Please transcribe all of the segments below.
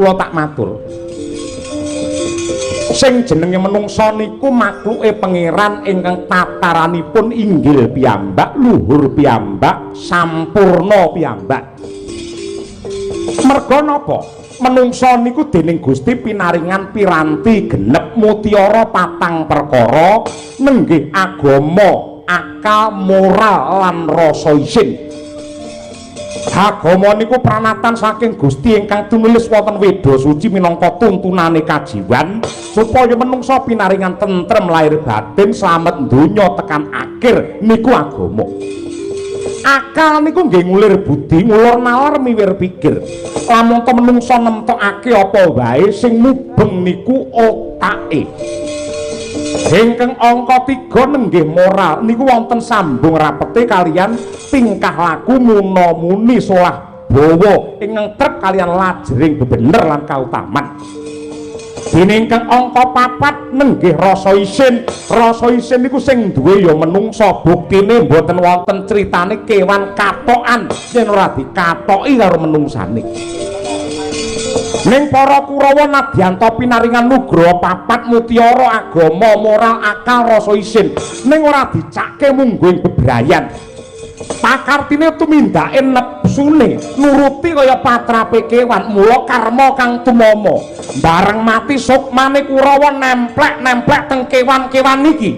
kula tak matur. Sing jenenge menungsa niku makluke pangeran ingkang tataranipun inggil piyambak, luhur piyambak, sampurna piyambak. Merga napa? Menungsa niku dening Gusti pinaringan piranti genep mutiara patang perkara nenggih agama, akal, moral lan rasa isin. Agama niku pranatan saking Gusti ingkang tunulis wonten Weda Suci minangka tuntunane kajiwan supaya menungsa pinaringan tentrem lahir batin slamet donya tekan akhir niku agama. Akal niku nggih ngulir budi, ngulur nalar miwir pikir. Lamun to menungsa nemtokake apa wae sing mubeng niku otake. Ingkang angka 3 nenggih moral niku wonten sambung rapete kalian tingkah laku muna muni solah bawa ingkang trep kalian lajering bebener lan kautaman. Dene ingkang angka 4 nenggih rasa isin. Rasa isin niku sing duwe ya menungsa, buktine mboten wonten critane kewan katokan yen ora dikatoki karo menungsane. Ning para Kurawa nadyanto pinaringan nugraha 4 mutiara agama, moral, akal, rasa isin ning ora dicake mungguing bebrayan. Pakartine tumindake nepsune nuruti kaya patrape kewan, mula karma kang tumama. Bareng mati sukmane Kurawa nemplek-nemplek teng kewan-kewan iki.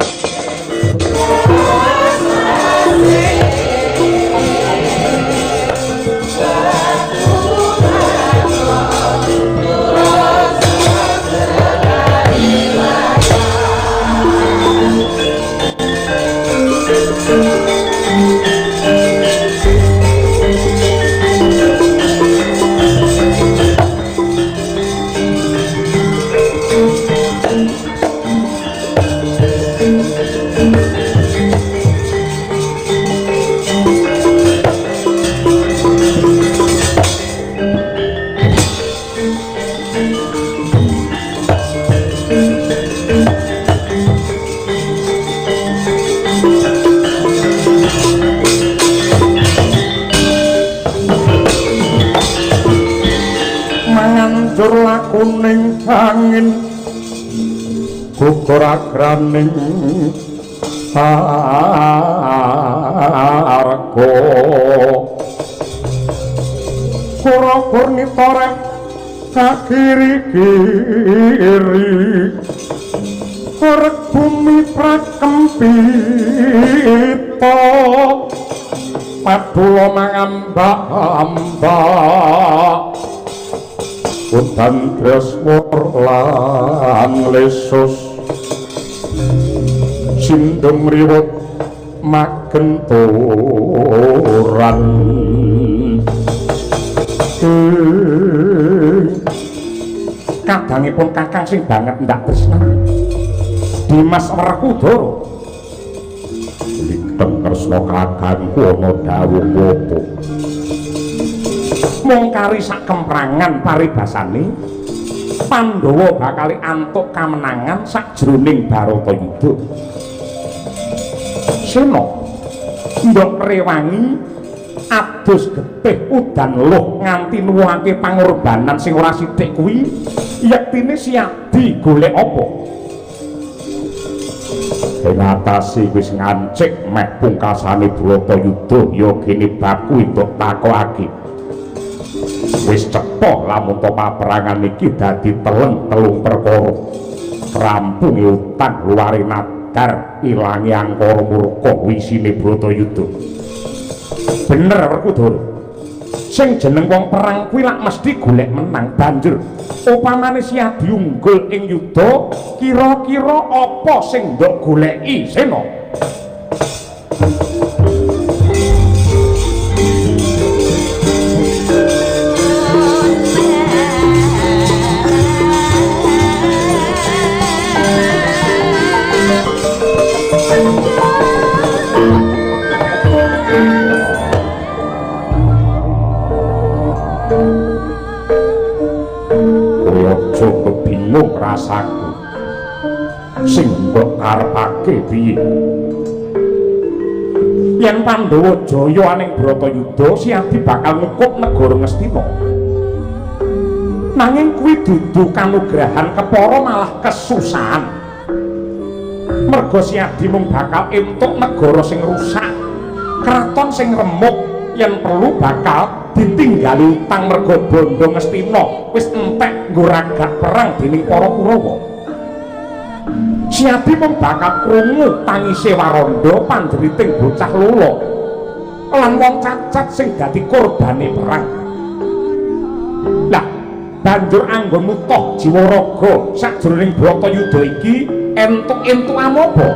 Manganjur lakuning angin gugur agraning arga kura-kur nitorek kakiri-kiri rek bumi prakempita padula mangambak-ambak udan tresmur lan lesus sindem riwut magenturan kadangipun kakang sing banget ndak tresnani Dimas Werkudara Liteng Kresna kakangku ana dawuh apa mung kari sak kemprangan paribasane Pandhawa bakal antuk kamenangan sajroning Baratayuda. Sena ndok rewangi adus getih udan luh nganti nuwuhake pangorbanan sing ora sithik kuwi yektine siadi golek apa? Pengatasi wis ngancik meh pungkasane Baratayuda ya kene baku entuk takokake. Wis cepok lamun to paperangan iki dadi telung perkara. Rampunge utang luare nadar ilangi angkara murka wisine Baratayuda. Bener Werkudara. Sing jeneng wong perang kuwi lak mesti golek menang. Banjur upamane siadi unggul ing yuda, kira-kira apa sing ndok goleki Sena? Bingung rasaku sing mbok karepake piye yen Pandhawa jaya aning Bratayuda siadi bakal ngukup negara Ngastina nanging kuwi dudu kanugrahan kepara malah kesusahan. Merga Si Adi mung bakal entuk negara sing rusak, kraton sing remuk, yen perlu bakal ditinggali utang merga bondo Ngastina wis entek nggo ragak perang dening para Kurawa. Si Adi mung bakal krungu tangise Waranda panderiting bocah lolo lan wong cacat sing dadi korbane perang. Lah banjur anggonmu toh jiwa raga sajroning Bratayuda iki entuk-entukan apa?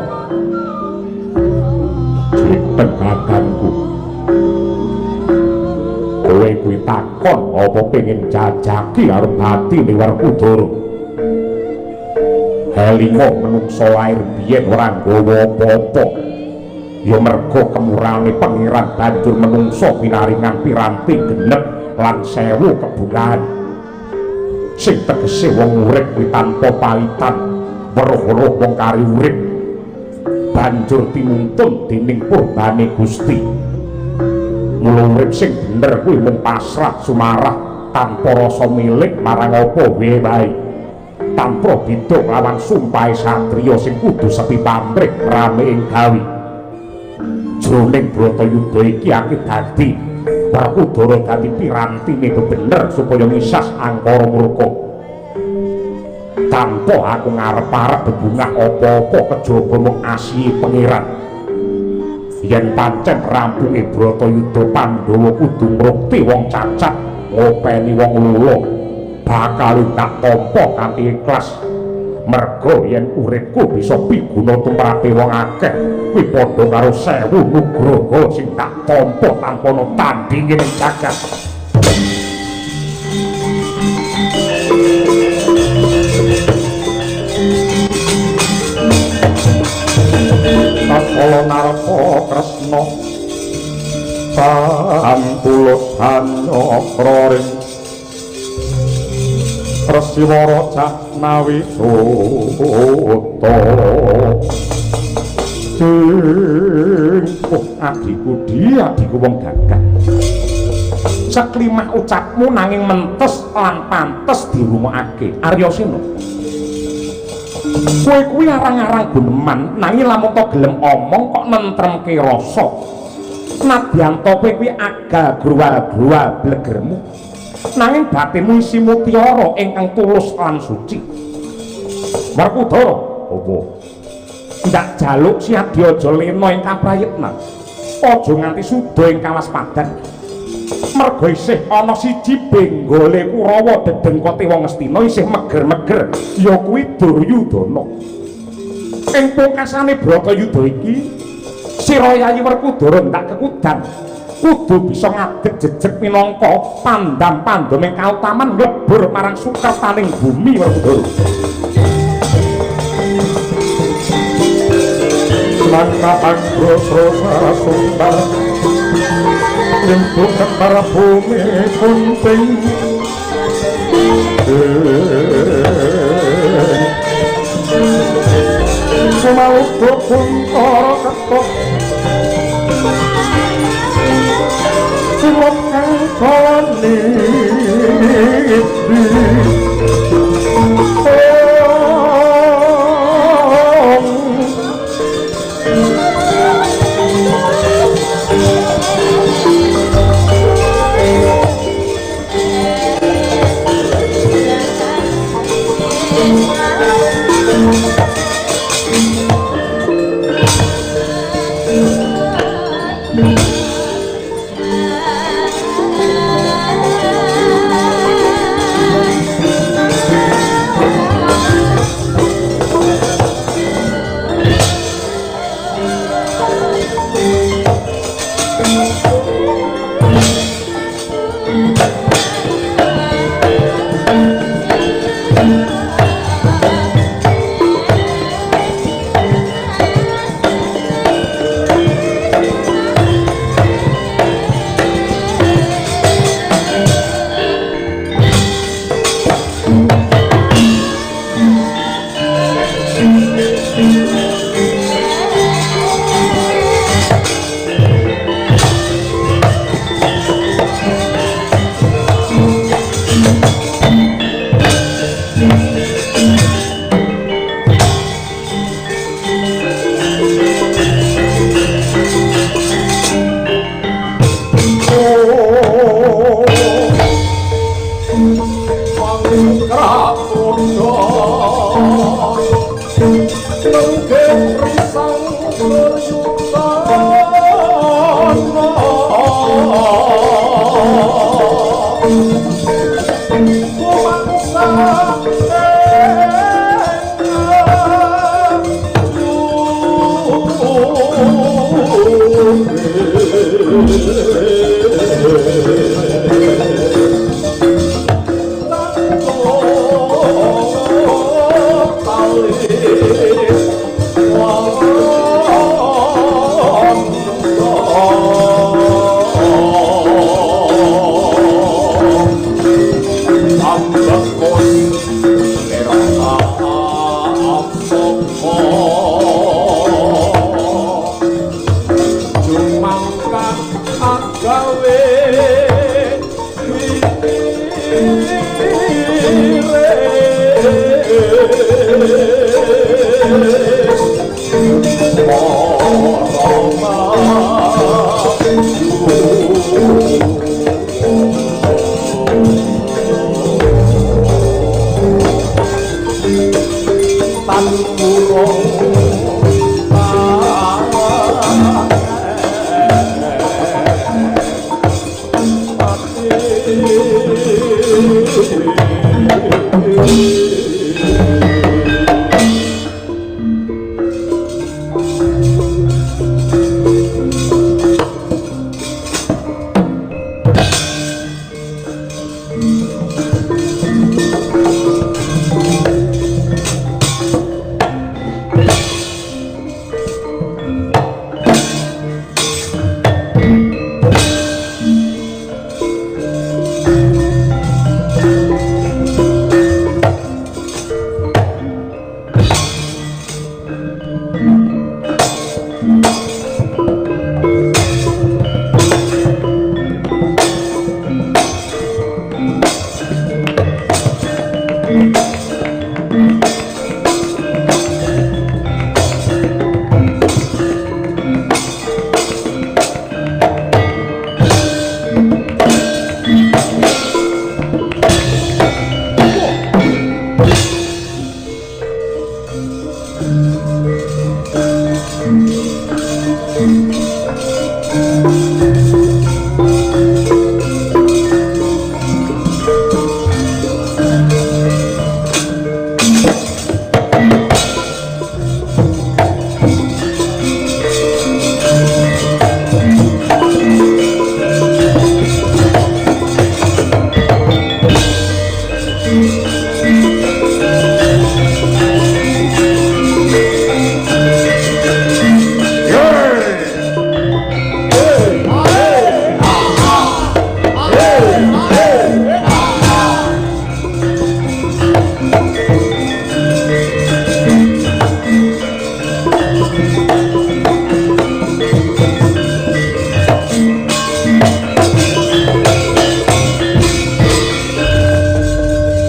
Tenaganku. Kowe kuwi takon apa pengin jajaki arep ati liwar Kudara. Halinga menungso lair biyen ora nggawa apa-apa. Ya merga kemurane pangeran banjur menungso pinaringan piranti genep lan 1000 kebungahan. Sing tegese wong urip kuwi tanpa palitan, weruh-weruh wong kari urip banjur tinuntun dening purbane Gusti. Mula urip sing bener kuwi mung pasrah sumarah tanpa rasa milik marang apa wae. Tanpa beda lawan sumpahe satriya sing kudu sepi pamrih rame ing gawi. Jroning Bratayuda iki akeh dadi Werkudara dadi pirantine bener supaya ngisas angkara murka. Tanpa aku ngarep-arep bebungah apa-apa kejaba mung asihe pangeran. Yen pancen rampunge Bratayuda Pandhawa kudu mrukti wong cacat ngopeni wong lolo bakal tak tampa kanthi ikhlas. Merga yen uripku bisa piguna tumrape wong akeh kuwi padha karo 1000 nugraha sing tak tampa tanpa ana tandhinge ning jagat. Kala narpa Kresna pantulus hanyakroring Resiwara Jahnawi Suta. Adikku dia adikku wong gagah. Seklimah ucapmu nanging mentes lan pantes dirungokake. Aryasena. Kowe kuwi arang-arang guneman nanging lamun to gelem omong kok nentremke rasa. Nadyan to kowe kuwi aga gruwal-gruwal blegermu. Nanging batinmu isi mutiara ingkang tulus lan suci. Werkudara, apa? Ndak jaluk Si Adi aja lena ing kaprayitna. Aja nganti suda ing kawaspadan. Merga isih ana siji benggole Kurawa dedengkote wong Ngastina isih meger-meger, ya kuwi Duryudana. Ing pungkasane Bratayuda iki, sira Yayi Werkudara ndak kekudan. Kudu bisa ngadeg jejeg minangka pandam-pandaming kautaman nglebur marang sukertaning bumi Werkudara. Mangka Anggrasrasa Sundar Limpu kembara bumi kunting Sumaluku kuntara ketok Silop kangkoni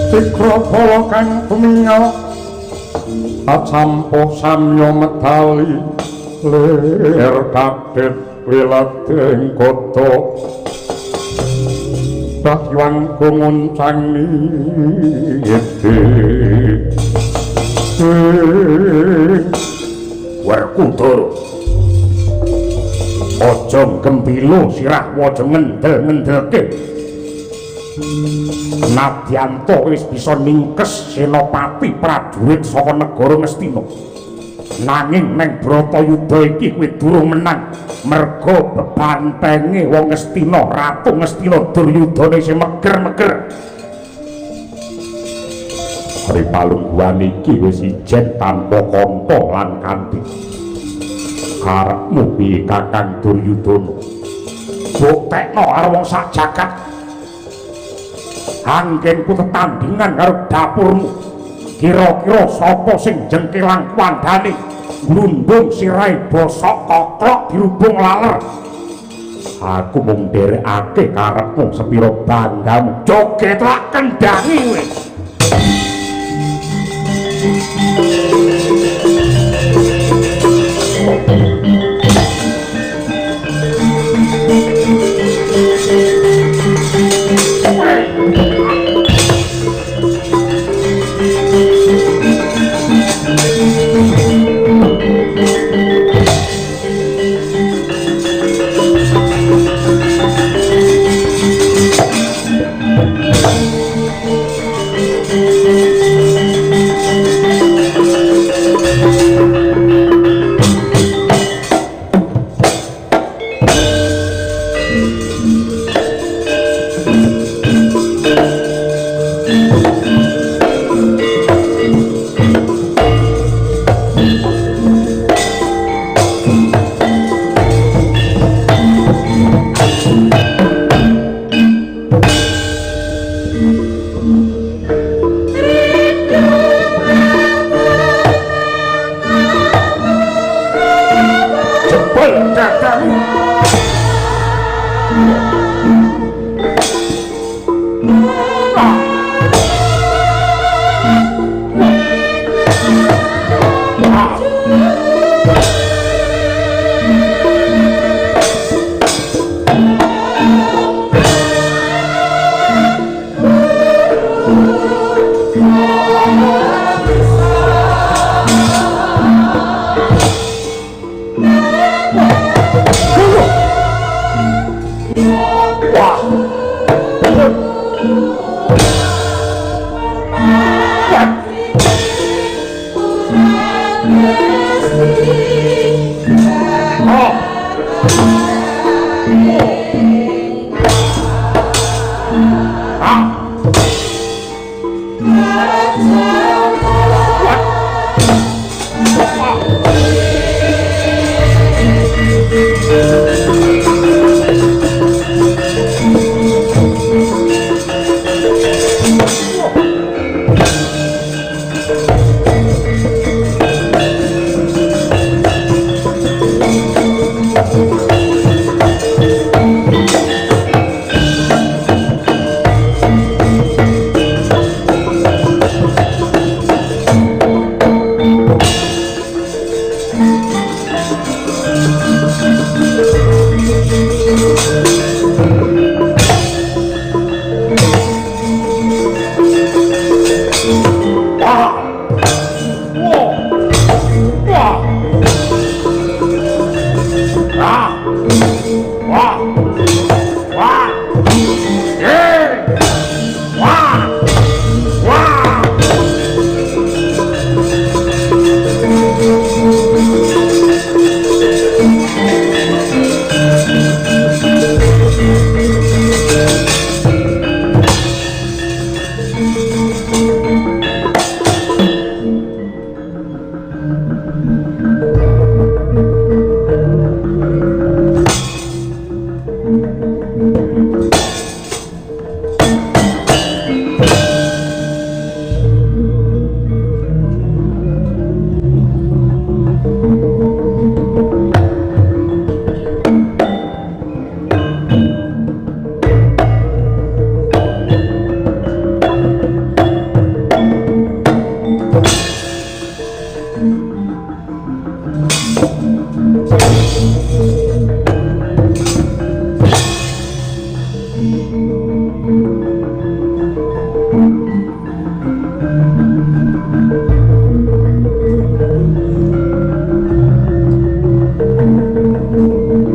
Sikropala kang tumingal acampo samya medali lir kadhet wiladeng kota Bahyang gumuncangi iti Werkudara aja gembilo sirah waja ngendel-ngendelke Nadyanto wis bisa ningkes senopati prajurit saka negara Ngastina. Nanging neng Bratayuda iki kuwi durung menang. Merga bebantenge wong Ngastina, Ratu Ngastina Duryudana isih meger-meger. Hari palungguhan iki wis ijen tanpa kanta lan kanthi. Karepmu piye Kakang Duryudana? Buktekno karo wong sak jagat. Anggenku tetandingan karo dapurmu. Kira-kira sapa sing jengkelang kuandane glundung sirahe bosok koklok dirubung laler. Aku mung nderekake karepmu sepira banggamu. Joget lak kendangi kowe.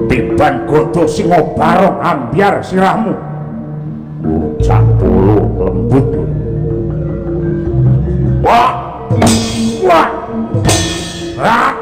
Tiban godo singo barong ambiar sirahmu. Ucap dulu lembut. Wah, wah, wah.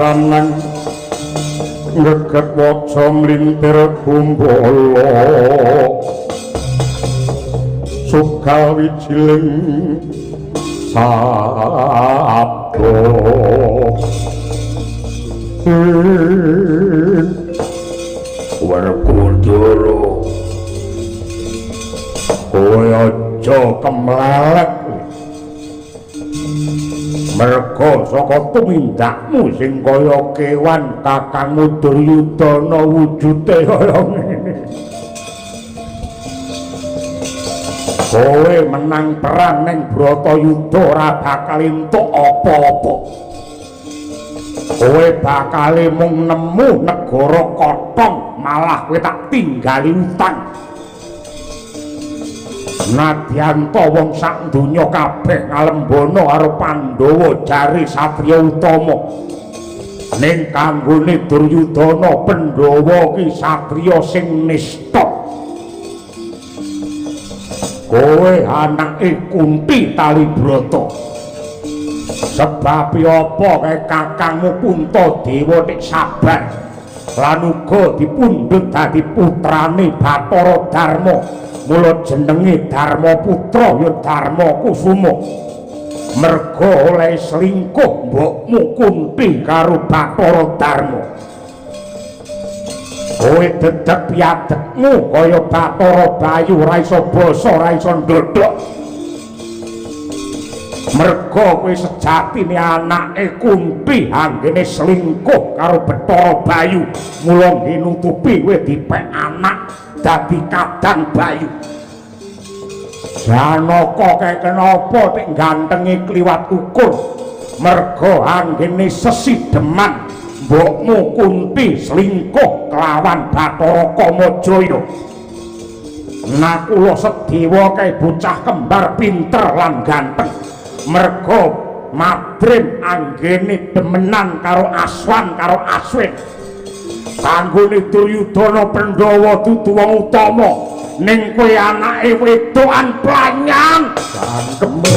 ranang ngeget waca mlintir kumbala sukawi ciling sabdo Werkudara kowe aja kemlelek merga saka tumindakmu sing kaya kewan kakangmu Duryudana wujude kaya ngene kowe menang perang ning Bratayuda ora bakal entuk apa-apa kowe bakal mung nemu negara kotong malah kowe tak tinggali utang nadyan to wong sak donya kabeh ngalembana karo Pandhawa jare satriya utama ning kanggone Duryudana Pandhawa ki satriya sing nista kowe anake Kunti Talibrata sebab apa kae kakangmu Puntadewa nek sabar lan uga dipundhut dadi putrane Bathara Darma mula jenenge Darmaputra ya Darma Kusuma merga oleh selingkuh mbokmu Kunti karo Bathara Darma kowe dedeg piadekmu kaya Bathara Bayu ora iso basa ora iso ndodhok merga kowe sejatine anake Kunti anggene selingkuh karo Bathara Bayu mula nutupi kowe dipek anak dadi kadang Bayu Janaka kae kenapa nek gantenge kliwat ukur merga anggene sesideman mbokmu Kunti selingkuh kelawan Bathara Kamajaya nah kula Sedewa kae bocah kembar pinter lan ganteng merga madrim anggene demenan karo Aswan karo Aswin kanggone Duryudana Pandhawa dudu wong utama ning kowe anake wedokan planyang cangkeme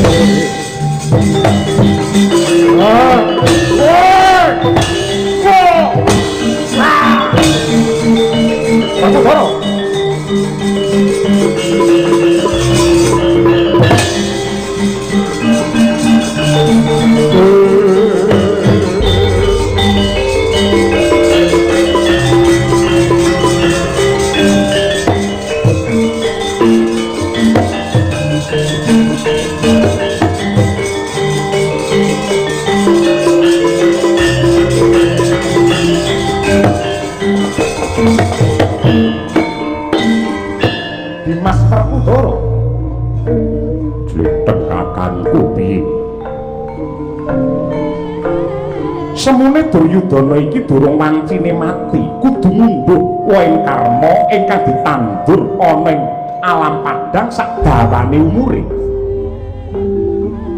Dimas Werkudara jletheng kakangku piye semune Duryudana iki durung wancine mati kudu mundhuh wae karma ingkang ditandur ana ing alam padang sak dawane umure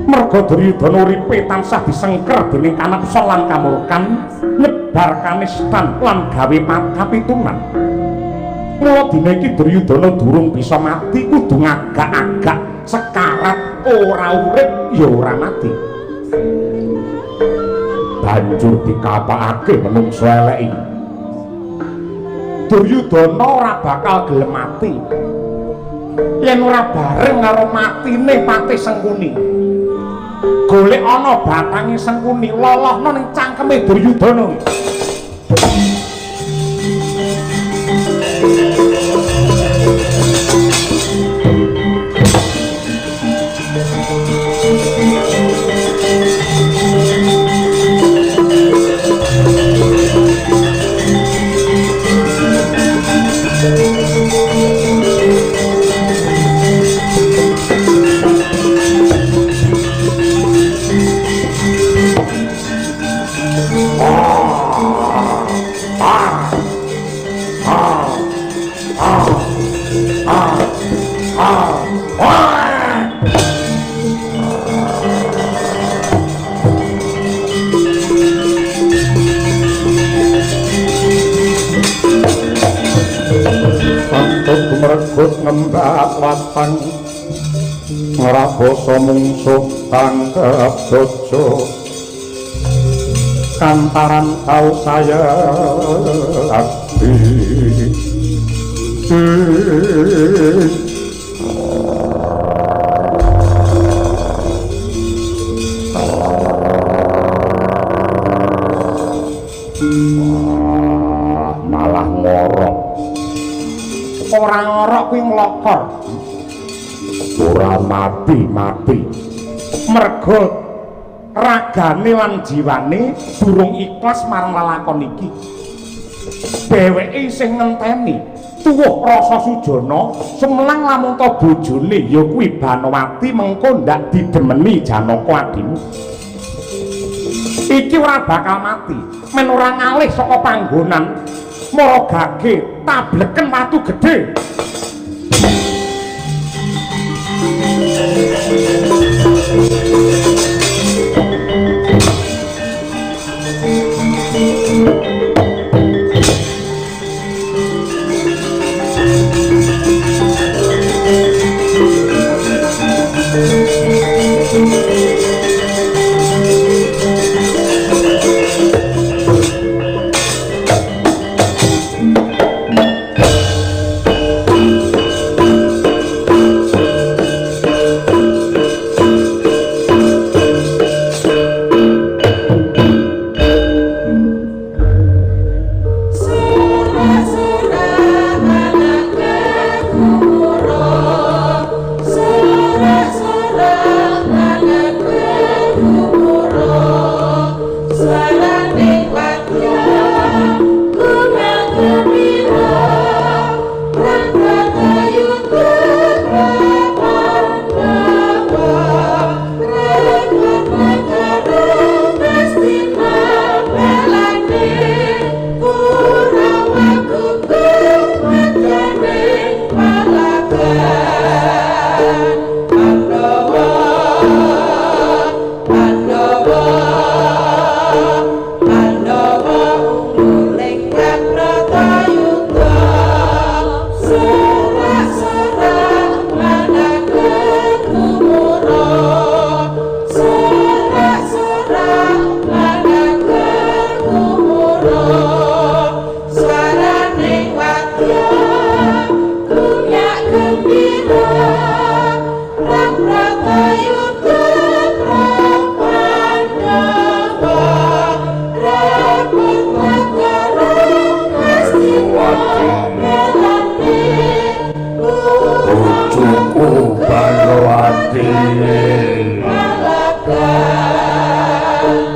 merga Duryudana uripe tansah disengker dening kanapsa lan kamurkan nyebar kanistan lan gawe pitunan mula dina iki Duryudana durung bisa mati kudu ngagak-agak sekarat ora urip ya ora mati banjur dikapakake menungso elek iki Duryudana ora bakal gelem mati yen ora bareng karo matine Patih Sengkuni golek ana batange Sengkuni lolohno ning cangkeme Duryudana Meregut ngembak watang ngraboso mungsuh tangkep dojo kantaran kau saya abdi malah ngorok orang ngorok kuwi nglokor ora mati mergo ragane lan jiwane durung ikhlas marang lelakon iki dheweke sing ngenteni tuwuh rasa sujana semelang lamun ta bojone ya kuwi Banowati mengko ndak didemeni Janaka adimu iki ora bakal mati men ora ngalih saka panggonan mara gage tableken watu gedhe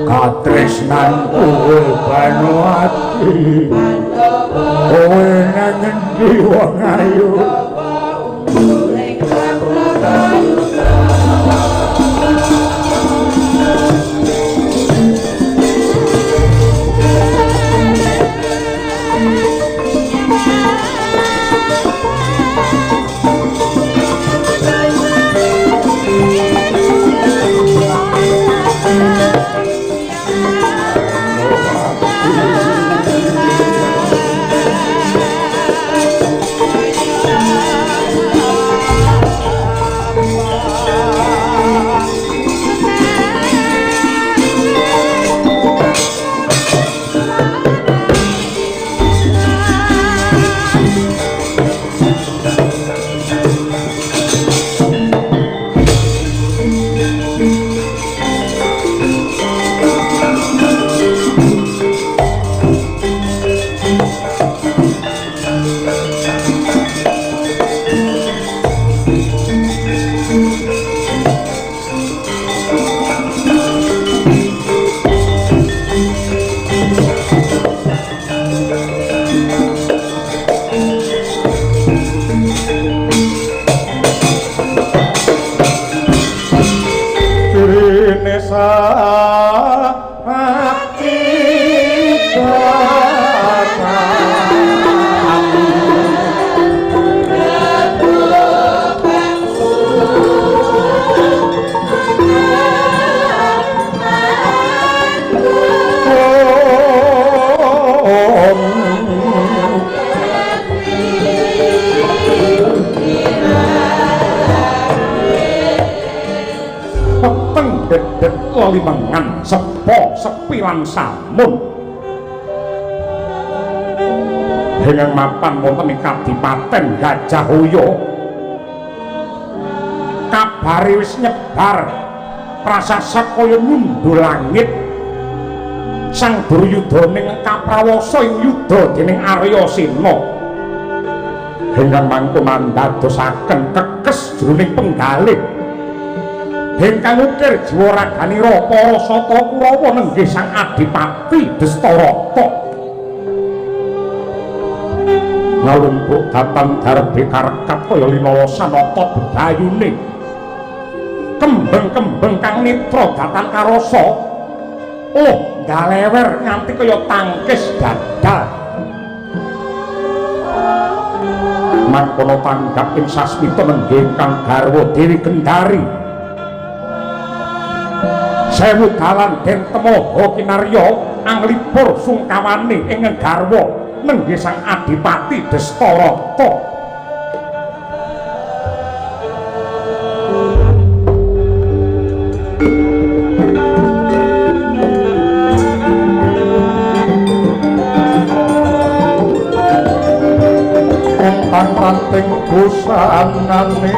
katresnanku Banowati kowe nang endi wong ayu bedet lelimengan sepo sepi lan samun ingkang mapan wonten ing Kadipaten Gajahhoya kabare wis nyebar prasasat kaya nundul langit sang Duryudana ning kaprawasa ing yuda dening Arya Sena ingkang mangke mandadosaken kekes jroning penggalih ingkang ukir jiwa raganira para sata Kurawa nenggih sang Adipati Dastarata ngalumpuk datan darbe karekat kaya linawa sanata bedayune kembeng-kembeng kang nitra datan karasa galewer nganti kaya tangkis dadal mangkono tanggap ing sasmita nenggih kang garwa Dewi Gendari sewu dalan den temaha kinarya anglipur sungkawane ing garwa nenggih sang Adipati Dastarata ranting busanane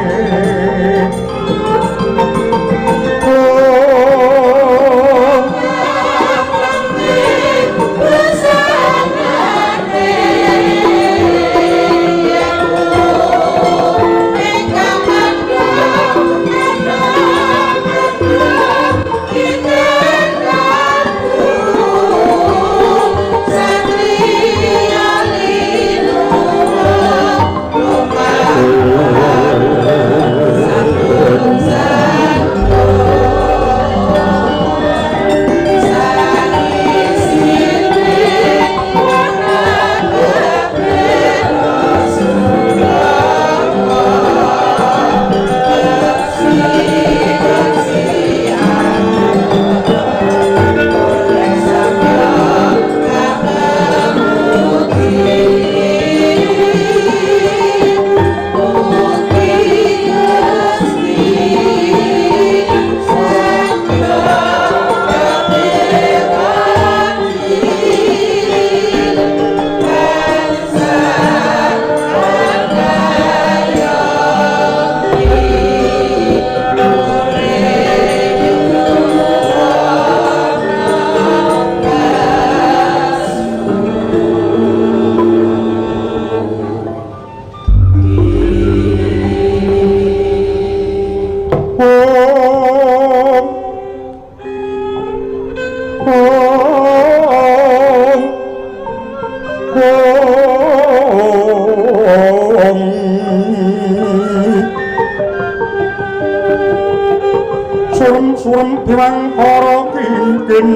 surem-surem diwangkara kingkin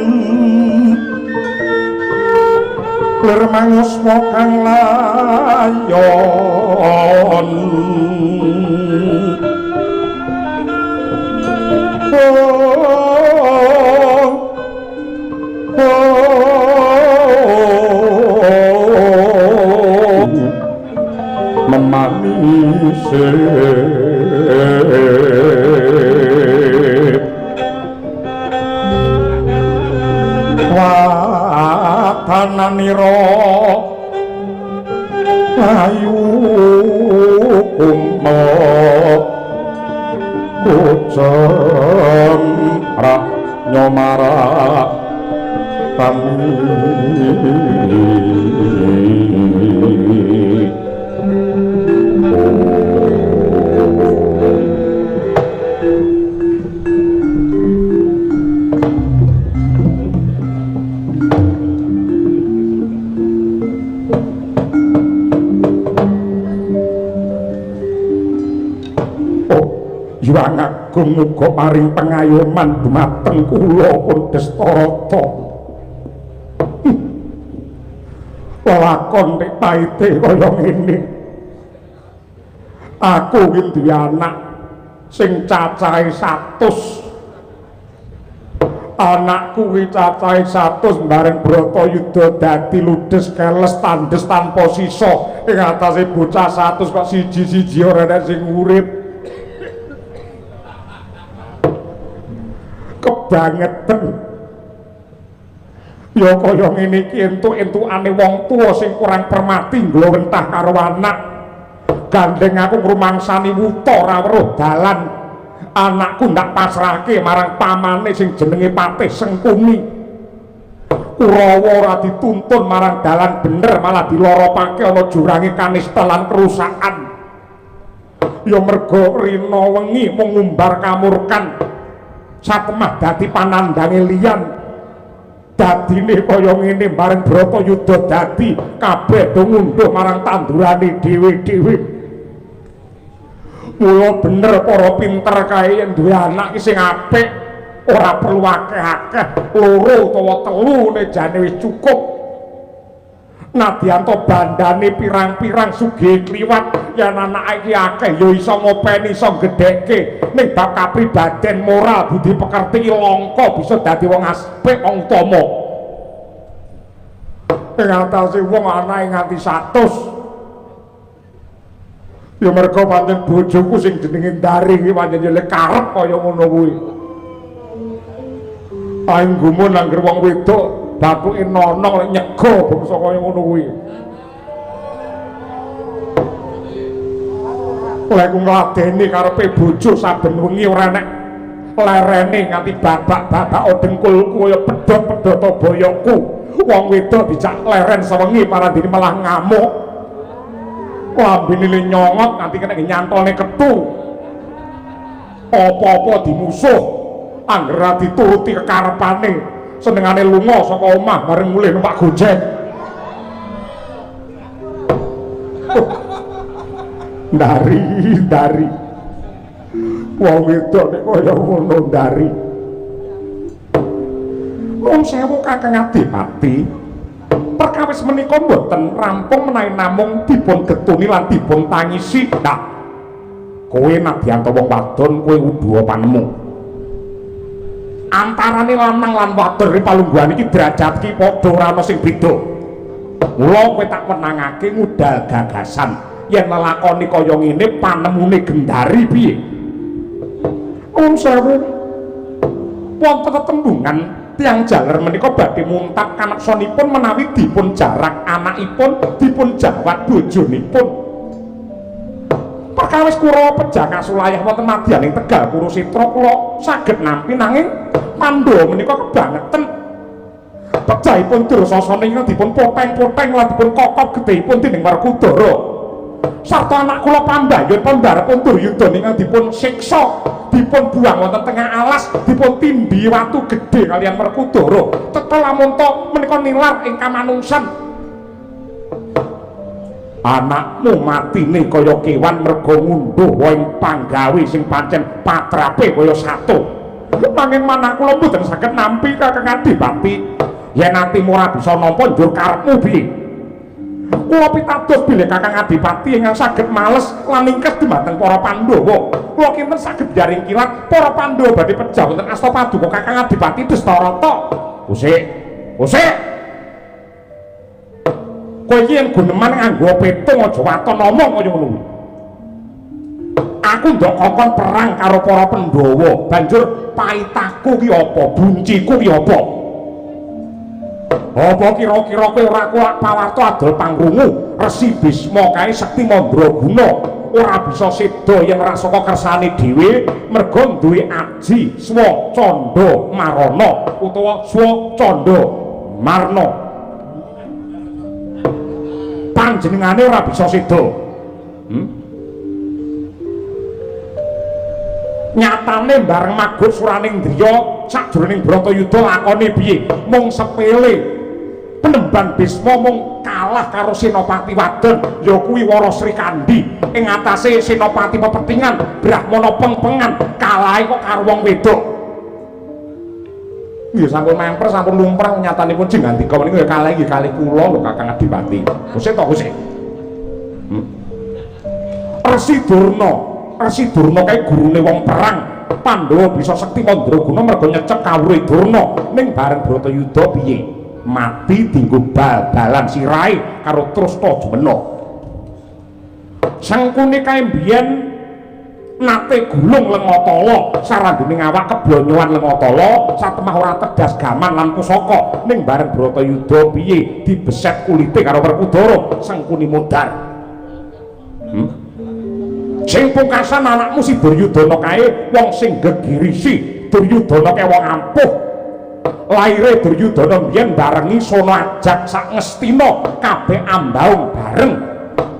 lir mangusma kang layon memanis watananira ayu kumma kucem ra nyomara tani Hyang Agung muga paring pengayoman dumateng kula Dastarata. Lakon nek paite kaya ngene. Aku iki duwe anak sing cacahe 100. Anakku kuwi cacahe 100 bareng Bratayuda dadi ludes keles tandes tanpa sisa. Ing atase bocah 100 kok siji-siji ora ana sing urip. kebangetan. Ya kaya ngene iki entuk-entukane wong tuwa sing kurang permati nglowentah karo anak. Gandeng aku ngrumangsani wuta ora weruh dalan. Anakku ndak pasrahke marang pamane sing jenenge Patih Sengkuni. Kurawa ora dituntun marang dalan bener, malah diloropake ana jurange kanista lan kerusakan. Ya merga rina wengi mung ngumbar kamurkan satemah dadi panandange liyan. Dadine kaya ngene bareng Bratayuda dadi kabeh do ngunduh marang tandurane dhewe-dhewe. Mula bener para pinter kae yen duwe anak sing apik ora perlu akeh-akeh, loro utawa telu jane wis cukup. Nadyan to bandane pirang-pirang sugih kliwat yen anak iki akeh ya iso ngopeni iso gedhekke ning bab kapribaden moral budi pekerti langka bisa dadi wong apik wong utama. Ing atase wong anake nganti 100. Ya mergo pancen bojoku sing jenenge Ndari iki pancen ya karep kaya ngono kuwi. Anggumun angger wong wedok bathuke nonong lek nyega bangsa kaya ngono kuwi. Lek ku ngladeni karepe bojo saben wengi ora nek lerene nganti babak-babak dengkulku kaya pedhot-pedhot boyoku. Wong wedok dijak leren sewengi malah dene malah ngamuk. Lambene nyongot nganti kena nyantolne ketu. Apa-apa dimusuh angger dituruti kekarepane, senengane lunga saka omah bareng mulih numpak Gojek. Ndari wong wedok nek kaya ngono Ndari. Wong sewu Kakang Adipati perkawis menika mboten rampung menawi namung dipun getuni lan dipun tangisi. Nah, kowe nadyan wong wadon kowe kudu panemu. Antarane lanang lan wadon ing palungguhan iki derajat iki padha ora ana sing beda. Mula kowe tak menangake ngudal gagasan yen lelakoni kaya ngene panemune Gendari piye. Om sewu wonten tetembungan tiyang jaler menika badhe muntak kanaksanipun menawi dipun jarak anakipun dipun jawat bojonipun. Perkawis Kurawa pejah kasulayah wonten madyaning Tegal Kurusitra kula saged nampi nanging Pandhawa menika kebangetan. Pejahipun Dursasana ingkang dipun poteng-poteng lan dipun kokop gedhehipun dening Werkudara. Sarta anak kula Pambayun pembarepun Duryudana ingkang dipun siksa, dipun buang wonten tengah alas, dipun timbi watu gedhe kaliyan Werkudara. Tetep lamun to menika nilar ing kamanungsan. Anakmu matine kaya kewan merga ngunduh ing panggawe sing pancen patrape kaya satu. Nanging manah kula mboten saged nampi Kakang Adipati. Yen atimu ora bisa nampa njur karepmu piye? Kula pitados bilih Kakang Adipati ingkang saged males lan ningkes dumateng para Pandhawa. Kula kinten saged jaring kilat para Pandhawa badhe pejah wonten asta paduka Kakang Adipati Dastarata. Usik. Kowe iki yen guneman nganggo petung aja waton omong kaya ngono. Aku ndok kokon perang karo para Pandhawa, banjur paitaku ki apa, bunciku ki apa? Apa kira-kira kowe ora kuat pawarta adol pangrungu Resi Bisma kae Sekti Mandraguna ora bisa seda yen ora saka kersane dhewe merga duwe aji Swa Candha Marana utawa Swa Candha Marna. Panjenengane ora bisa seda. Nyatane bareng Magut Suraning-driya sajroning Bratayuda lakone piye? Mung sepele. Penemban Bisma mung kalah karo Senopati wadon ya kuwi Wara Srikandi ing atase Senopati pepetingan Brahmana pengpengan kalahe kok karo wong wedok. Nggih sampun memper sampun lumprah nyatanipun jeng ngandika menika ya kalih nggih kalih kula lho Kakang Adipati. Kusik to kusik. Resi Durna kae gurune wong perang. Pandhawa bisa Sekti Mandraguna merga nyecep kawruhe Durna ning bareng Bratayuda piye? Mati dienggo bal-balan sirahe karo Trustajumena. Sengkune kae mbiyen nate gulung Lengatala sarandining awak keblonyoan Lengatala satemah ora tedas gaman lan pusaka ning bareng Bratayuda piye dibeset kulite karo Werkudara sengkuni modar. Sing pungkasan anakmu si Duryudana kae wong sing gegirisi. Duryudana kae wong ampuh. Laire Duryudana mbiyen barengi sono ajak sak ngestina kabeh ambaung bareng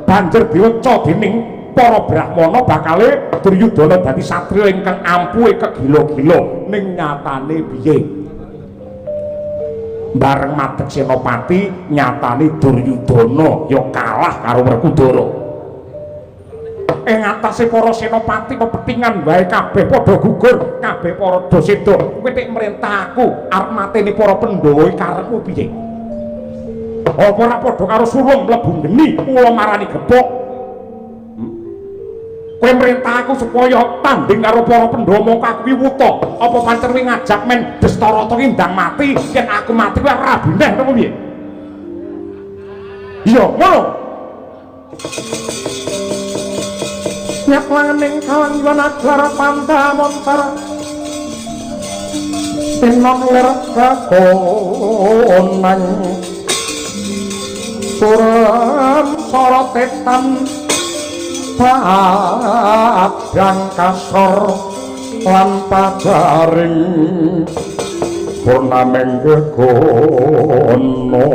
banjur diweca dening para brahmana bakale Duryudana dadi satriya ingkang ampuhe kegila-gila ning nyatane piye bareng madheg Senopati nyatane Duryudana ya kalah karo Werkudara ing atase para senopati pepethingan wae kabeh padha gugur kabeh para doseda kowe tek merintah aku arep mateni para Pandhawa karepmu piye apa ora padha karo sulung mlebu geni kula marani gebok kowe merintah aku supaya tanding karo para Pandhawa mongko aku ki wuta apa pancen kowe ngajak men Destarata ki ndang mati yen aku mati kowe ora bineh to piye iya ngono nyap langening kalanggan aglara pandamontara pinon lir kakonang suram sorotetan padang kasor lan pajaring purnameng gegono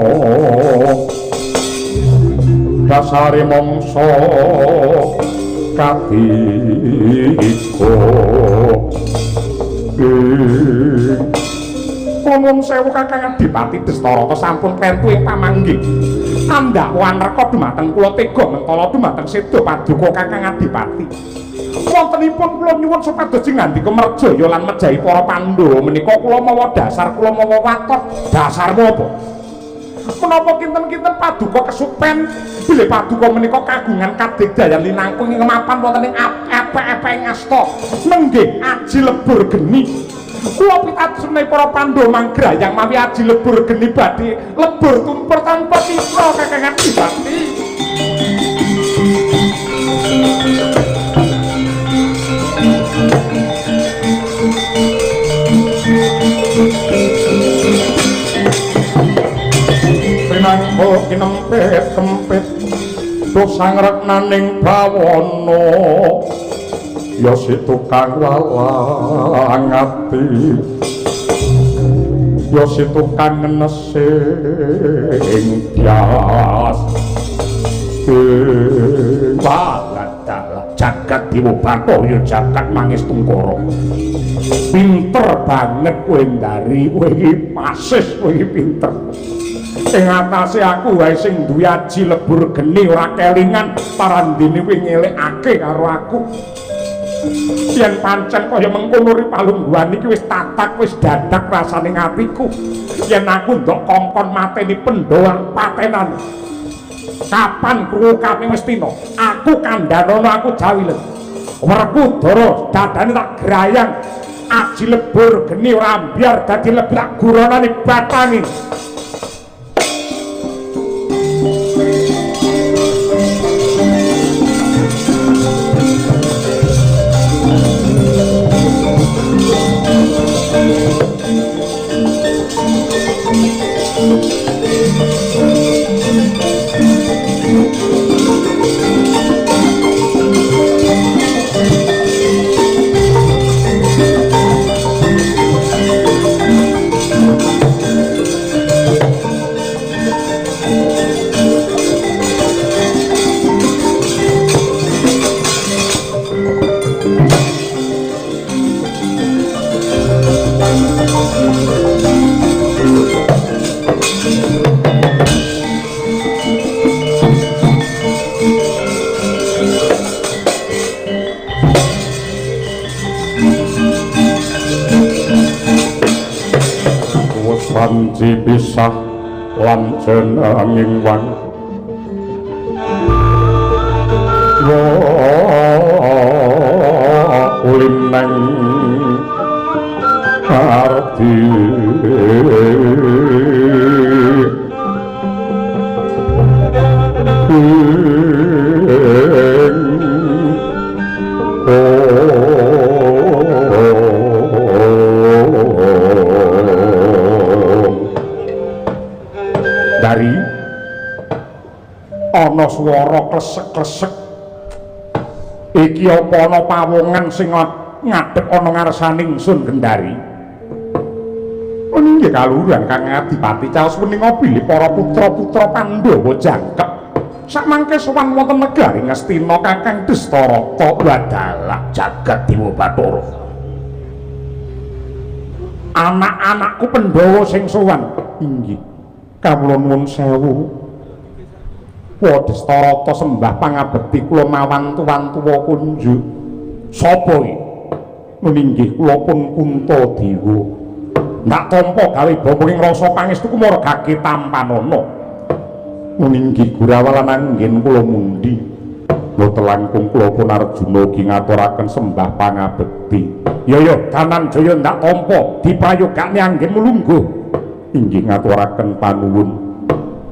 dasari mongso katiko ngomong sewu Kakang Adipati Destarata sampun klentu ing pamanggih andak wanreka dumateng kula tega mentala dumateng seda paduka Kakang Adipati wontenipun kula nyuwun supados ngandika merjaya lan mejahi para Pandhawa menika kula mawa dasar kula mawa watot dasarmu apa menapa kinten-kinten paduka kesupen bilih paduka menika kagungan kadigdayan linangkung ing mapan wonten ing epek-epek ngasta nenggih aji lebur geni kula pitados menawi para Pandhawa manggrayang mawi aji lebur geni badhe lebur tumpur tanpa citra Kakang Adipati pinangko kinempet-kempet dosang reknaning bawana ya si tukang lalang ati ya si tukang nesing bias dalah jagat Dewa Batara jagat Mangis Tungkara pinter banget kowe ndari kowe iki pasis kowe iki pinter ing atase aku wae sing duwe aji lebur geni ora kelingan parandene kowe ngelekake karo aku yen pancen kaya mengkono ripalungguhan iki wis tatak wis dadak rasane atiku yen aku ndok kongkon mateni Pandhawa patenan kapan krungu kaping Mestina aku kandhanono aku jawilen Werkudara dadane tak grayang aji lebur geni ora ambyar dadi lebrak guronane batangi panci pisah lan jenenging wan ulineng arti oh Ana swara klesek-klesek. Iki apa ana pawongan sing ngadhep ana ngarsaning Sun Gendari? Nggih kaluhuran Kang Adipati caos menika bilih para putra-putra Pandhawa jangkep samangke sowan wonten negari Ngastina Kakang Dastarata wadalah jagat Dewa Bathara. Anak-anakku Pandhawa sing sowan inggih kawula nuwun sewu. Wa Dastarata sembah pangabekti kula mawantu-wantuwa kunjuk. Sapa iki? Meninggih kula pun Kuntadewa. Ndak tampa gawe bombonging rasa pangestu kumurgake Tampanana. Meninggih Gurawalan anggen kula mundi. Mboten langkung kula pun Arjuna ugi ngaturaken sembah pangabekti. Ya Danan Jaya ndak tampa diprayogakne anggen mulungguh. Inggih ngaturaken panuwun.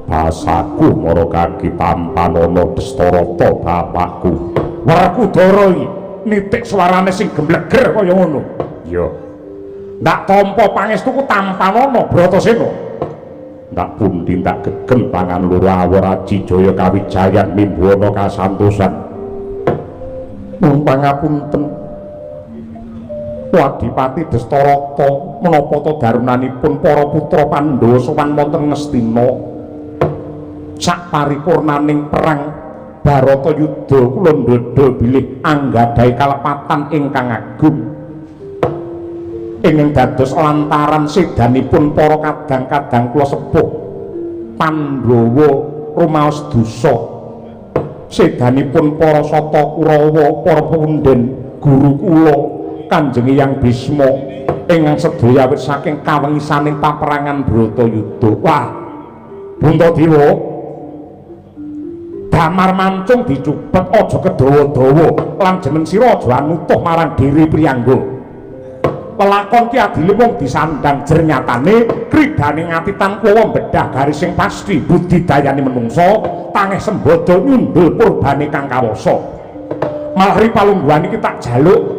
Basaku maragake Tampanana Dastarata bapakku. Werkudara iki nitik swarane sing gembleger kaya ngono. Ya. Ndak tampa pangestuku Tampanana Bratasena. Ndak pundi ndak gegem tangan loro awor Aji Jaya kawijayan mimbana kasantosan. Nuwun pangapunten. Adipati Dastarata menapa to darunanipun para putra Pandhawa sowan wonten Ngastina. Sak paripurnaning perang Baratayuda kula ndodha bilih anggadhahi kalepatan ingkang agung. Ingkang dados lantaran sedanipun para kadang-kadang kula sepuh Pandhawa rumaos dosa. Sedanipun para Sata Kurawa, para punden guru kula Kanjeng Hyang Bisma ingkang sedaya awit saking kawengisaning paperangan Bratayuda. Wah, Puntadewa, damar mancung dicupet aja kedawa-dawa lan jeneng sira aja anutuh marang Diri Priyangga. Lelakon ki adile wong disandang jernyatane kridane ngatitan kuwa bedah garis sing pasti budidayane menungsa tangeh sembodo nyundul purbane kang kawasa. Malari palungguhan iki tak jaluk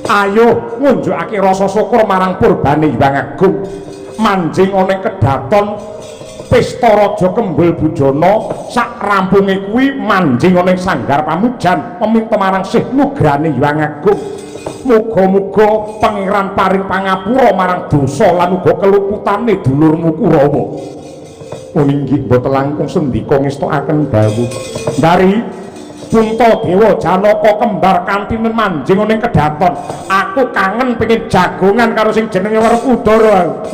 ayo ngunjukake rasa syukur marang purbane Hyang Agung manjing ana kedaton pesta raja Kembul Bujana sak rampunge kuwi manjing ana sanggar pamujan meminta marang sih nugrane Hyang Agung. Muga-muga pangeran paring pangapura marang dosa lan uga keluputane dulurmu Kurawa. Inggih boten langkung sendika ngestokaken dawuh. Dari Puntadewa Janaka kembar kanthi manjing ning kedaton. Aku kangen pengen jagongan karo sing jenenge Werkudara.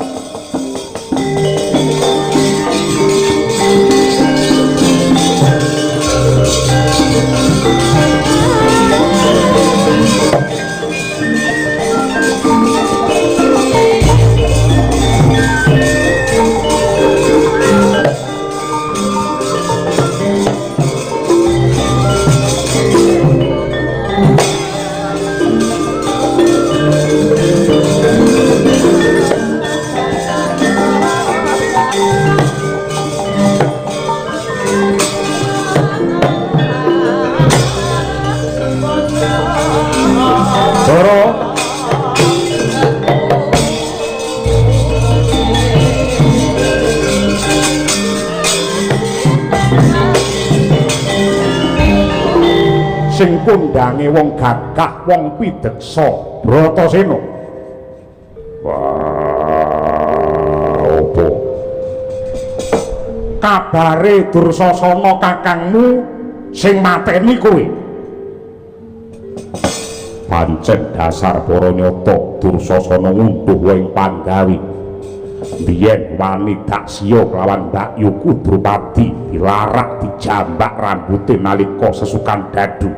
Sing kundange wong gagah wong pideksa Bratasena. Wah, opo kabare Dursasana kakangmu sing mateni kowe? Pancen dasar para nyata Dursasana ngunduh wae panggawi. Biyen wani dak siya kelawan Mbak Yu Kudrupadi dilarak dijambak rambuté nalika sesukan dadu.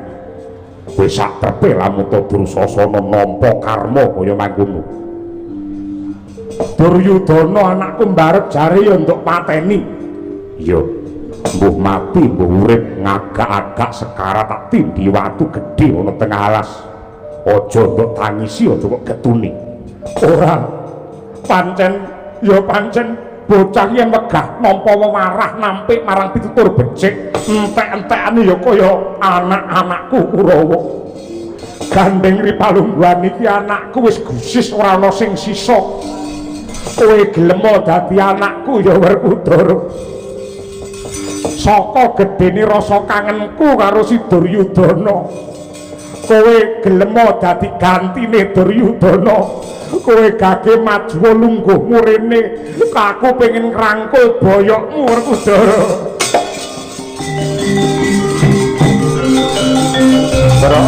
Wis sak trepe lamun Dursasana nampa karma kaya mangkono. Duryudana anakku mbarep jare ya nduk pateni. Ya, mbuh mati mbuh urip ngagak-agak sekara tak tindhi watu gedhe ana tengah alas. Aja nduk tangisi aja kok getuni. Ora pancen ya pancen bocah yen wegah nampa wewarah nampik marang pitutur becik entek-entekane ya kaya anak-anakku Kurawa. Gandeng Ripalungguhan iki anakku wis gusis ora ana sing sisa. Kowe gelem dadi anakku ya Werkudara. saka gedene rasa kangenku karo si Duryudana. Kowe gelem dadi gantine Duryudana. Kowe gage maju lungguhmu rene, aku pengen ngrangkul boyokmu Werkudara. Bro.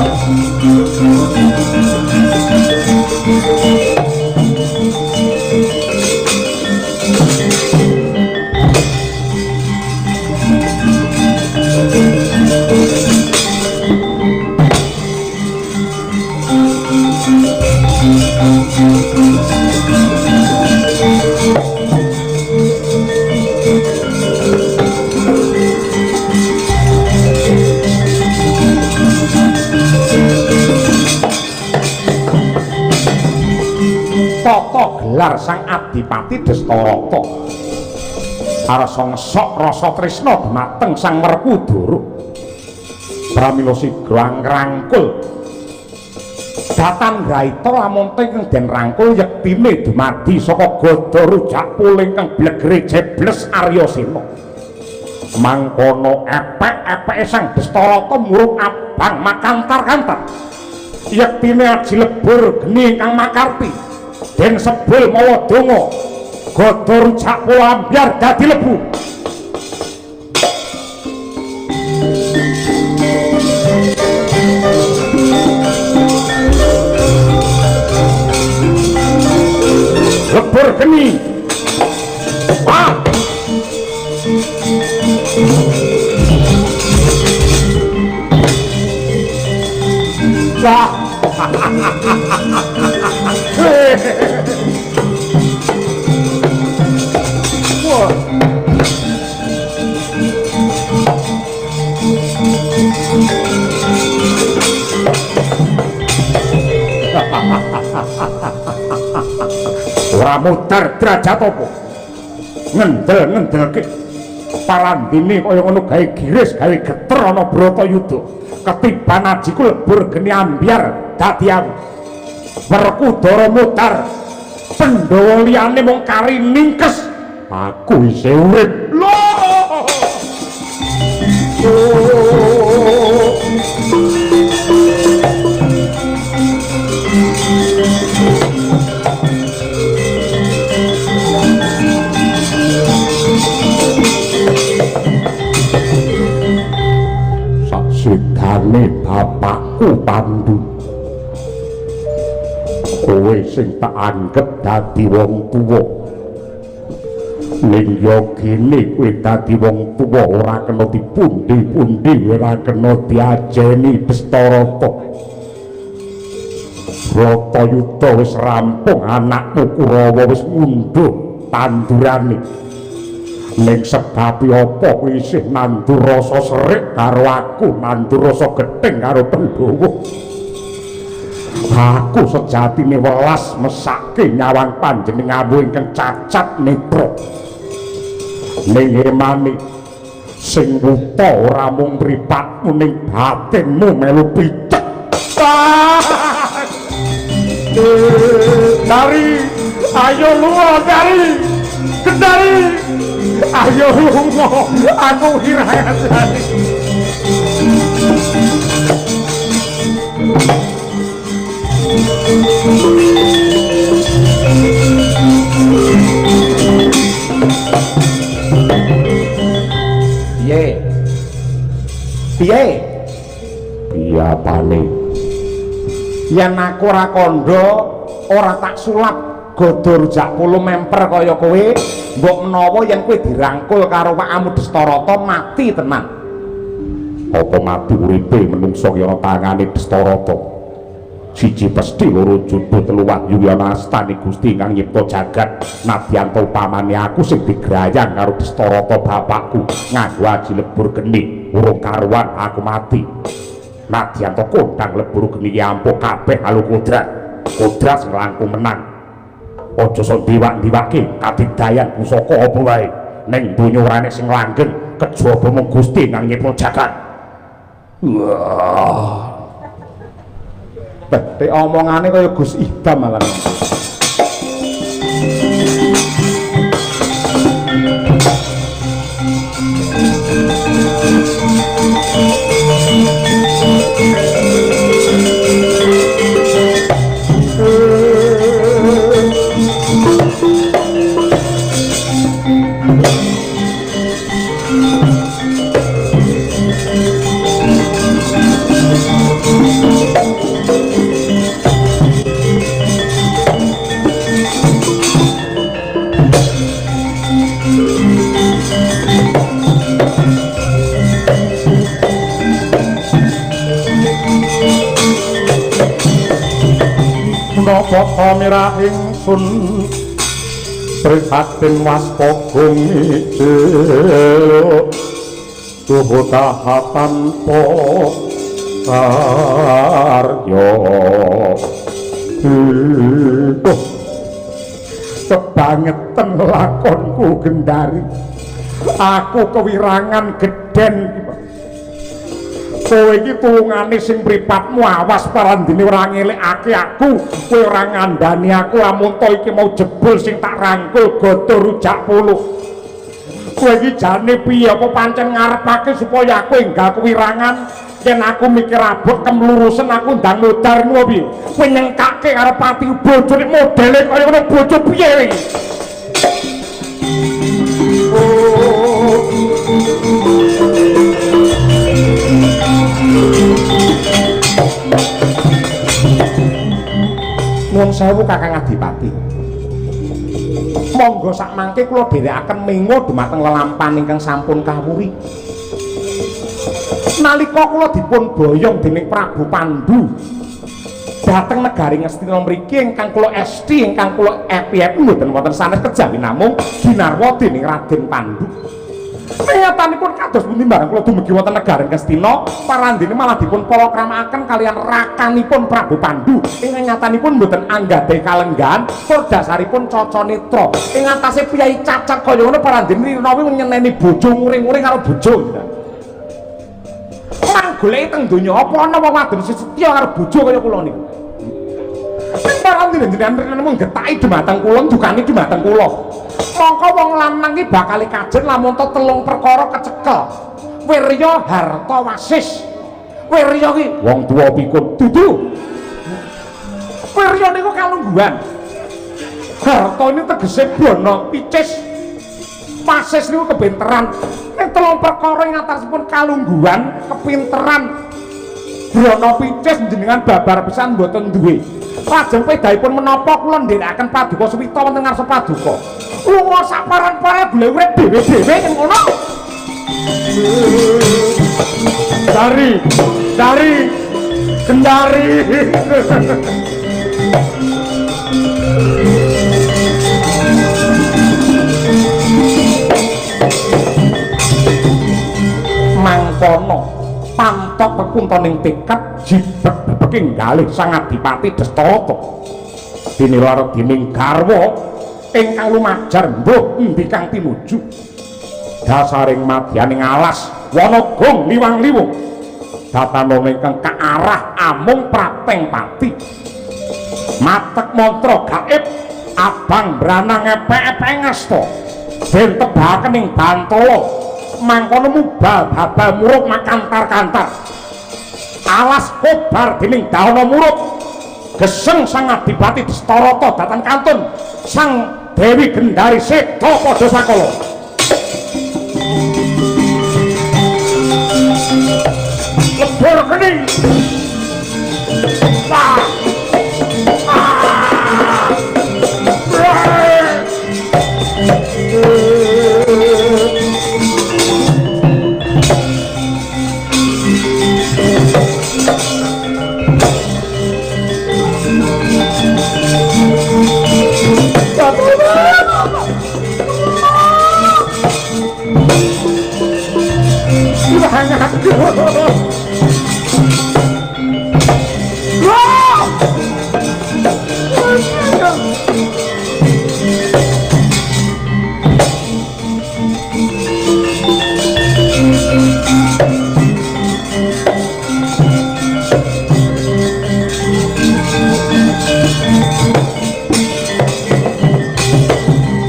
Tata gelar sang Adipati Dastarata arsa ngesok rasa tresna dhumateng sang Werkudara. Pramila sigra ngrangkul datan Raita lamun teng den rangkul yektine dumadi saka Gada Rujak Puling kang blegere jebles Aryasena. Mangkono epek-epeke sang Dastarata murub abang makantar-kantar. Yektine aji lebur geni kang makarti den sebul mawa donga Gada Rujak Ambyar dadi lebu. Lebur geni wah wah ora mutar derajat apa ngendel-ngendelke parandine kaya ngono gawe giris gawe geter ana Bratayuda ketiban ajiku lebur geni ambyar dadi aku Werkudara mutar Pandhawa liyane mung kari ningkes aku isih urip lho. Saksidane bapakku Pandu, kowe sing tak anggep dadi wong tuwa ning yo kene kowe dadi wong tuwa ora kena dipundi-pundi, ora kena diajeni Dastarata. Bratayuda wis rampung, anakmu Kurawa wis ngunduh tandurane. Ning sebab apa kowe isih nandur rasa serik karo aku, nandur rasa gething karo Pandhawa? Aku sejatine welas mesake nyawang panjenenganmu ingkang cacat netra. Ning emane sing wuta ora mung mripatmu ning batinmu melu picek. Dari ayo lunga dari Kendari, ayo lunga aku hirayatane. Piye piyapane yen aku ora kandha ora tak sulap Gada Rujak Pulo memper kaya kowe, mbok menawa yen kowe dirangkul karo Pakmu Dastarata mati tenan. Apa mati uripe menungso ana tangane Dastarata? Siji pesti, loro judul, telu wahyu ana astane Gusti kang nyipta jagat. Nadyan upamane aku sing digrayang karo Dastarata bapakku nganggo aji lebur geni, urung karuan aku mati. Nadyan kondang lebur geni ampuh kabeh halu kodrat. Kodrat sing langkung menang. Aja sok diwak-diwake kadidayan pusaka apa wae. Ning donya ora enek sing langgeng kejaba mung Gusti kang nyipta jagat. Wah. Bete omongane kaya Gus Idam malah. bata mirah ingsun prihatin waspagung ijil tuhu tahatan po karya kebangetan lakonku Gendari aku kewirangan geden kowe iki tulungane sing mripatmu awas parandene ora ngelekake aku kowe ora ngandani aku lamun to iki mau jebul sing tak rangkul godho rujak puluh kowe iki jane piye apa pancen ngarepake supaya aku enggal kewirangan yen aku mikir abot kemlurusen aku ndang nodarmu piye kowe nyengkake karo pati bojone modele kaya ngono bojo piye iki Nuwun sewu Kakang Adipati. Monggo sak mangke kula dherekaken mengo dumateng lelampahan ingkang sampun kawuri. Nalika kula dipun boyong dening Prabu Pandu dhateng negari Ngastina mriki ingkang kula esti ingkang kula epi-epi mboten wonten sanes kejawi namung ginarwa dening Raden Pandu. Nyatanipun kados pundi bareng kula dumugi wonten negari Ngastina parandene malah dipun palakramaken kaliyan rakanipun Prabu Pandu ingkang nyatanipun mboten anggadhahi kalenggahan tur dasaripun Caca Netra ing atase piyai cacat kaya ngono parandene rinawi nyeneni bojo nguring-nguring karo bojo goleki teng donya apa ana wong wadon sing setya karo bojo kaya kula niku. Parandene jenengan mung getaki dumateng kula dukani dumateng kula. Mongko wong lanang iki bakal kajen lamun to telung perkara kecekel. Wirya harta wasis. Wirya ki wong tuwa pikun dudu. Wirya niku kalungguhan. Harta ini tegese bono picis. Wasis niku kebenteran. Nek telung perkara ing atasipun kalungguhan, kepinteran. Brana picis jenengan babar pisan mboten duwe. Lajeng pedahipun menapa kula ndherekaken paduka suwita wonten ngarsa paduka. Lunga saparan-paran boleh urip dhewe-dhewe ning ngono. Dari Gendari. Mangkono pantok pekuntoning tekad jibek-bebeking galih Sang Adipati Dastarata dinilar dening garwa ingkang lumajar mbuh endi kang tinuju dasaring madyaning alas Wanagong liwang-liwung datana ingkang kaarah amung prateng pati matek mantra gaib abang branang epek-epek ngasta ben tebaken ing Bantala mangkono mubal babal muruk makantar-kantar alas kobar dening Dawana muruk geseng Sang Adipati Dastarata dhateng kantun Sang Dewi Gendari Seda padha sakala lebur kening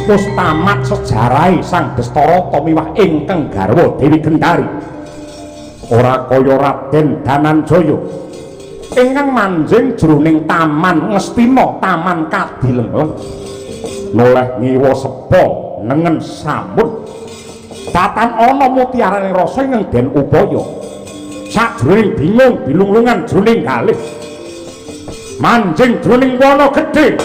wis tamat sejarahe Sang Dastarata miwah ingkang garwa Dewi Gendari ora kaya Raden Dananjaya ingkang manjing jroning taman Ngastina taman Kadilengleng noleh ngiwa sepa nengen samun tatan ana mutiarane rasa ing den upaya sajroning bingung bilung-lungan jroning galih manjing jroning wana gedhe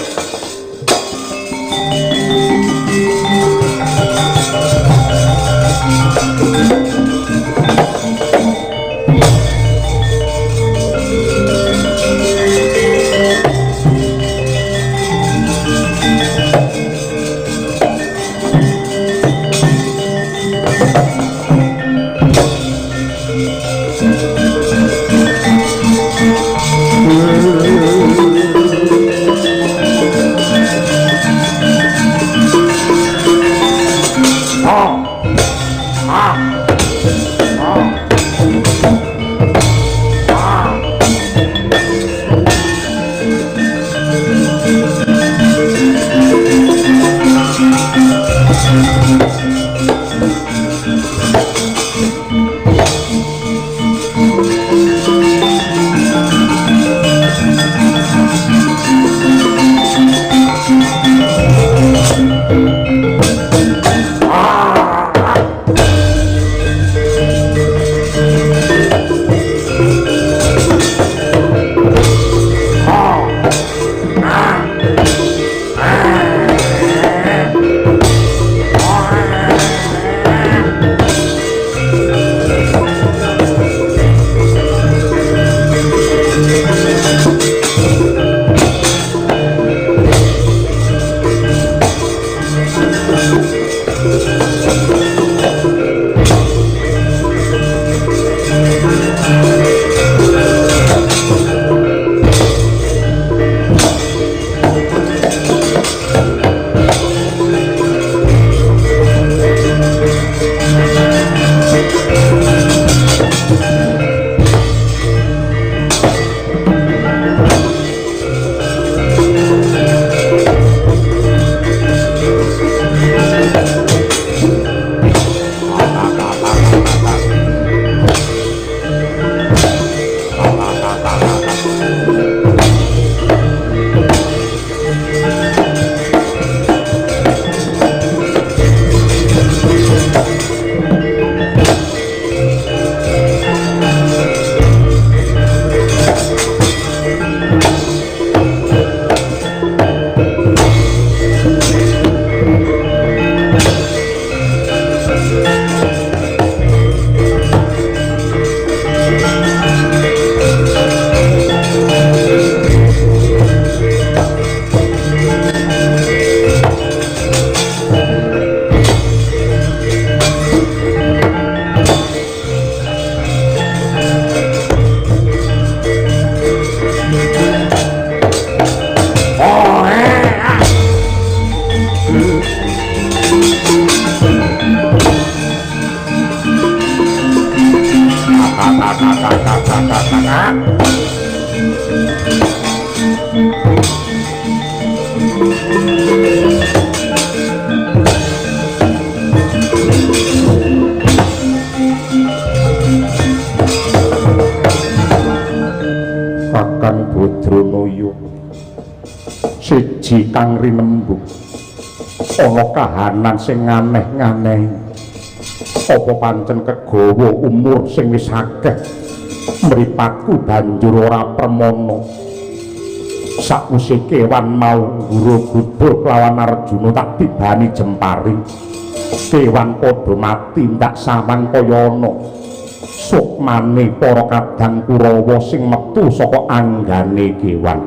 Kakang Badranaya siji kang rinembug ana kahanan sing aneh-aneh apa pancen kegawa umur sing wis akeh mripatku banjur ora permana sakwise kewan mau guru-guru lawan Arjuna tak tibani jempari kewan padha mati ndak samang kaya ana sukmane para kadang Kurawa sing metu saka anggane kewan.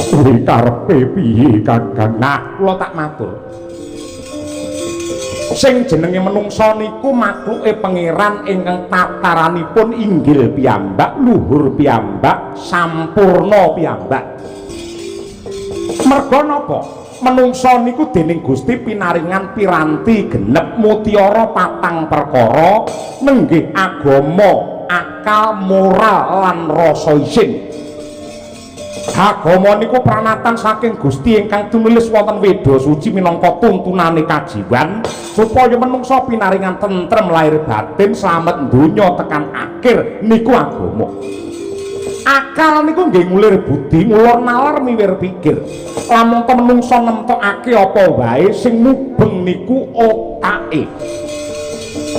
Kuwi karepe piye Kakang? Nah, kula tak matur. Sing jenenge menungsa niku makluke pangeran ingkang tataranipun inggil piyambak, luhur piyambak, sampurna piyambak. Merga napa? Menungsa niku dening Gusti pinaringan piranti genep mutiara patang perkara nenggih agama, akal, moral lan rasa isin. Agama niku pranatan saking Gusti ingkang tunulis wonten Weda Suci minangka tuntunane kajiwan supaya menungsa pinaringan tentrem lahir batin slamet donya tekan akhir niku agama. Akal niku nggih ngulir budi, ngulur nalar miwir pikir. Lamun menungsa nemtokake apa wae sing mubeng niku otake.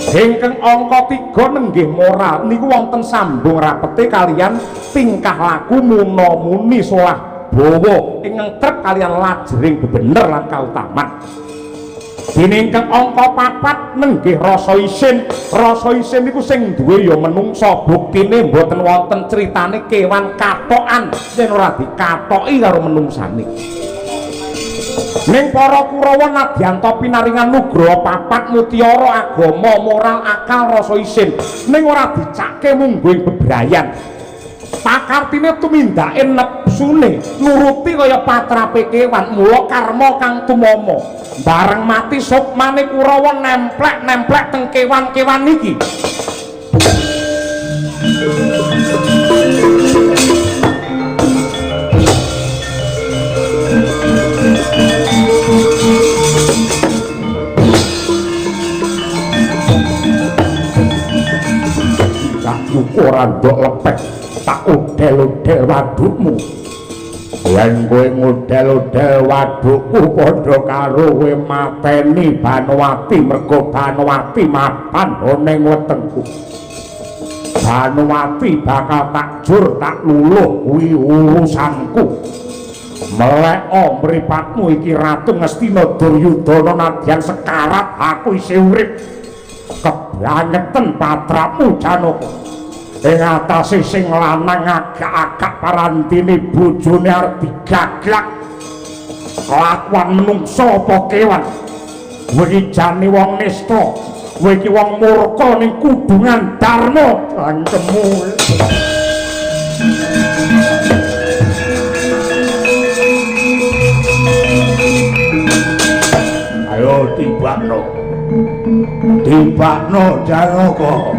Ingkang angka 3 nenggih moral niku wonten sambung rapete kalian tingkah laku muna-muni solah bawa ingkang trep kalian lajering bebener lan kautaman. Dene ingkang angka 4 nenggih rasa isin. Rasa isin niku sing duwe ya menungsa, buktine mboten wonten critane kewan katokan yen ora dikatoki karo menungsane. Ning para Kurawa nadyanto pinaringan nugraha 4 mutiara agama, moral, akal, rasa isin ning ora dicake mungguing bebrayan. Pakartine tumindake nepsune nuruti kaya patrape kewan, mula karma kang tumama. Bareng mati sukmane Kurawa nemplek-nemplek teng kewan-kewan niki. Ora ndok lepek tak udel-udel wadukmu. Yen kowe ngudel-udel wadukku padha karo kowe mateni Banowati mergo Banowati mapan ning wetengku. Banowati bakal tak jur tak luluh kuwi urusanku. Meleka mripatmu iki Ratu Ngastina Duryudana nadyan sekarat aku isih urip. Keblangeten patramu Janaka. Ing atase sing lanang agak-agak parantine bojone arep digaglak. Kelakuan menungsa apa kewan? Kowe iki jane wong nista, kowe iki wong murka ning kudungan Dharma cangkemmu. Ayo tibakno. Tibakno Janaka.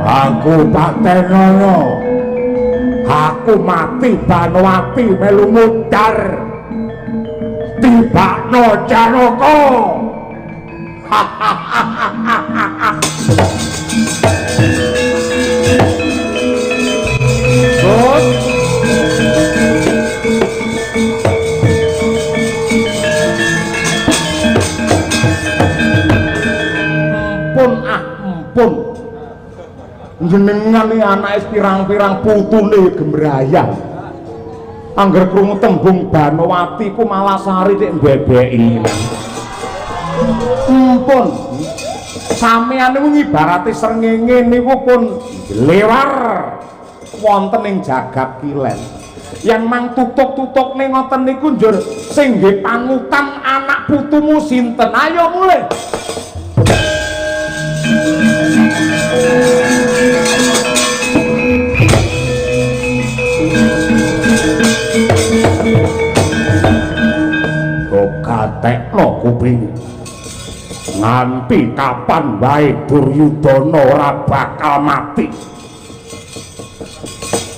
Aku patenono, aku mati Banowati melu mudar. Tibakno Janaka. Ampun. Jenengan iki anake pirang-pirang putune gembrayang. Angger krungu tembung Banowati ku malah sari nek mbebeki. Ampun. Sampeyan niku ngibarati srengenge niku pun lewar wonten ing jagat kilen. Yang mang tutuk-tutuk ning ngoten niku njur sing nggih panutan anak putumu sinten? Ayo mulih. Katekno kuping nganti kapan wae Duryudana ora bakal mati.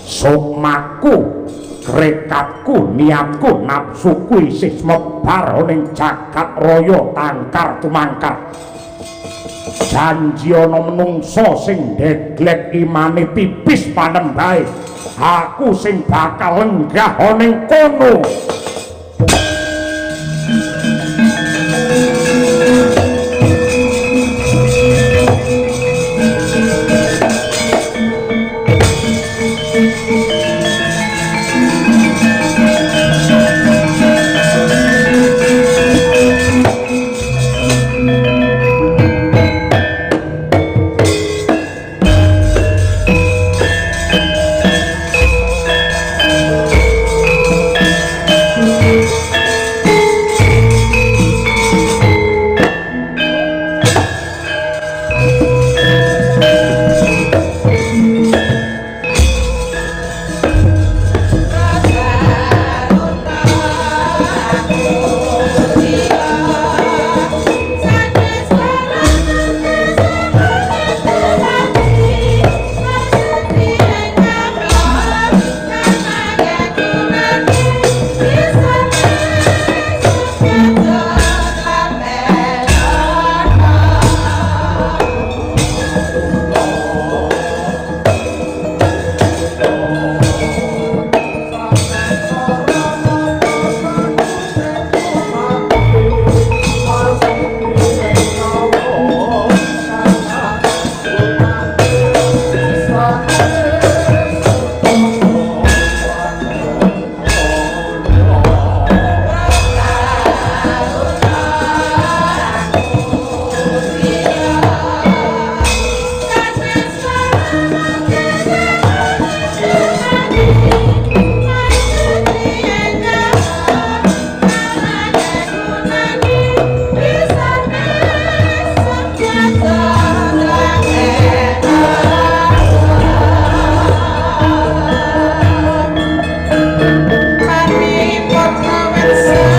Sukmaku rekatku niatku nafsuku isih mebar ning jagat raya tangkar tumangkar janji ana menungsa sing deglek imane pipis panembahe aku sing bakal lenggah ning kono. Mari potra wensa